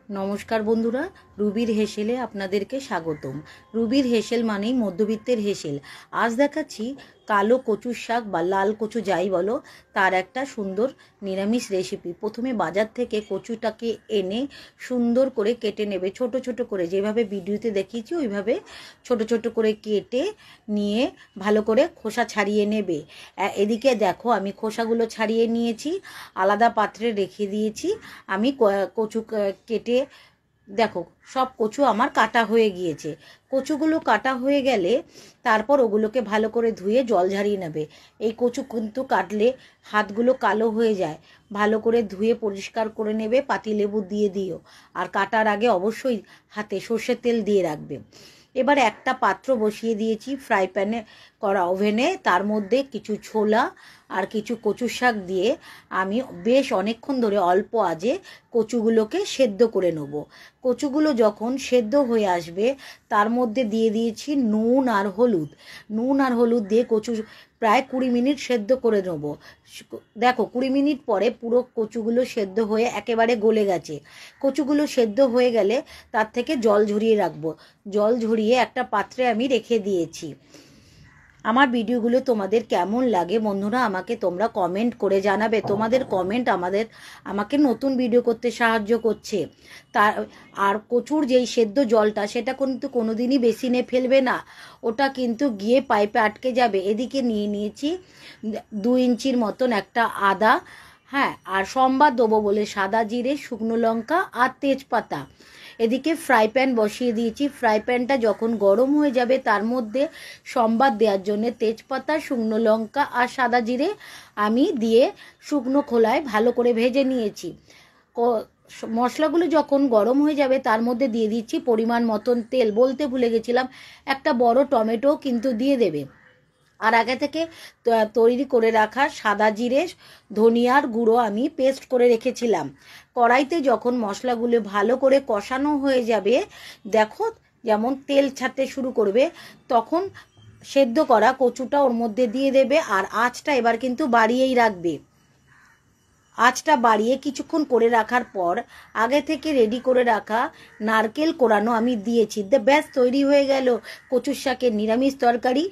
নমস্কার বন্ধুরা, রুবির হেসেলে আপনাদেরকে স্বাগতম। রুবির হেসেল মানেই মধ্যবিত্তের হেসেল। আজ দেখাচ্ছি কালো কচুর শাক বা লাল কচু যাই বলো, তার একটা সুন্দর নিরামিষ রেসিপি। প্রথমে বাজার থেকে কচুটাকে এনে সুন্দর করে কেটে নেবে, ছোট ছোট করে, যেভাবে ভিডিওতে দেখিয়েছি ওইভাবে ছোট ছোট করে কেটে নিয়ে ভালো করে খোসা ছাড়িয়ে নেবে। এদিকে দেখো, আমি খোসাগুলো ছাড়িয়ে নিয়েছি, আলাদা পাত্রে রেখে দিয়েছি। আমি কচু কেটে দেখো, সব কচু আমার কাটা হয়ে গিয়েছে। কচুগুলো কাটা হয়ে গেলে তারপর ওগুলোকে ভালো করে ধুয়ে জল ঝারিয়ে নেবে। এই কচু কিন্তু কাটলে হাতগুলো কালো হয়ে যায়, ভালো করে ধুয়ে পরিষ্কার করে নেবে, পাতিলেবু দিয়ে দিও। আর কাটার আগে অবশ্যই হাতে সর্ষের তেল দিয়ে রাখবে। এবার একটা পাত্র বসিয়ে দিয়েছি ফ্রাই প্যানে করা ওভেনে, তার মধ্যে কিছু ছোলা আর কিছু কচু শাক দিয়ে আমি বেশ অনেকক্ষণ ধরে অল্প আঁচে কচুগুলোকে সেদ্ধ করে নেব। কচুগুলো যখন সেদ্ধ হয়ে আসবে তার মধ্যে দিয়ে দিয়েছি নুন আর হলুদ দিয়ে কচু প্রায় 20 মিনিট সেদ্ধ করে নেব। দেখো, 20 মিনিট পরে পুরো কচুগুলো সেদ্ধ হয়ে একেবারে গলে গেছে। কচুগুলো সেদ্ধ হয়ে গেলে তার থেকে জল ঝরিয়ে রাখবো। জল ঝরিয়ে একটা পাত্রে আমি রেখে দিয়েছি। আমার ভিডিওগুলো তোমাদের কেমন লাগে বন্ধুরা, আমাকে তোমরা কমেন্ট করে জানাবে। তোমাদের কমেন্ট আমাকে নতুন ভিডিও করতে সাহায্য করছে। তার আর কচুর যেই সেদ্ধ জলটা, সেটা কিন্তু কোনোদিনই বেসিনে ফেলবে না, ওটা কিন্তু গিয়ে পাইপে আটকে যাবে। এদিকে নিয়ে নিয়েছি 2 ইঞ্চির মতন একটা আদা, হ্যাঁ, আর সম্বাদ দেবো বলে সাদা জিরে, শুকনো লঙ্কা আর তেজপাতা। এদিকে ফ্রাই প্যান বসিয়ে দিয়েছি। ফ্রাই প্যানটা যখন গরম হয়ে যাবে তার মধ্যে সম্বাদ দেওয়ার জন্য তেজপাতা, শুকনো লঙ্কা আর সাদা জিরে আমি দিয়ে শুকনো খোলায় ভালো করে ভেজে নিয়েছি। মশলাগুলো যখন গরম হয়ে যাবে তার মধ্যে দিয়ে দিচ্ছি পরিমাণ মতন তেল। বলতে ভুলে গেছিলাম, একটা বড় টমেটো কিন্তু দিয়ে দেবে। আর আগে থেকে তৈরি করে রাখা সাদা জিরে, ধনিয়ার গুঁড়ো আমি পেস্ট করে রেখেছিলাম। কড়াইতে যখন মশলাগুলো ভালো করে কষানো হয়ে যাবে, দেখো যেমন তেল ছাড়তে শুরু করবে, তখন সেদ্ধ করা কচুটা ওর মধ্যে দিয়ে দেবে। আর আঁচটা এবার কিন্তু বাড়িয়েই রাখবে। আঁচটা বাড়িয়ে কিছুক্ষণ করে রাখার পর আগে থেকে রেডি করে রাখা নারকেল কোরানো আমি দিয়েছি। ব্যাস, তৈরি হয়ে গেল কচুর শাকের নিরামিষ তরকারি।